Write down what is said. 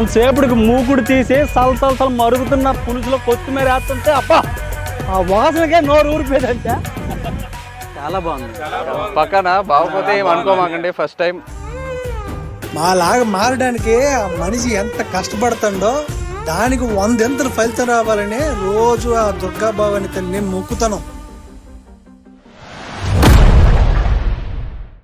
కొంతసేపటికి మూకుడు తీసి సలసలసలు మరుగుతున్న పులుసులో కొత్తిమీర వేస్తుంటే అబ్బా ఆ వాసనకే నోరు ఊరిపోయిందంటే చాలా బాగుంది. పక్కన బాగోపోతే ఏం అనుకోమాకండి. ఫస్ట్ టైం మాలాగా మారడానికి ఆ మనిషి ఎంత కష్టపడుతుండో దానికి 100 ఫలితం రావాలని రోజు ఆ దుర్గా భవాని తల్లిని మొక్కుతాను.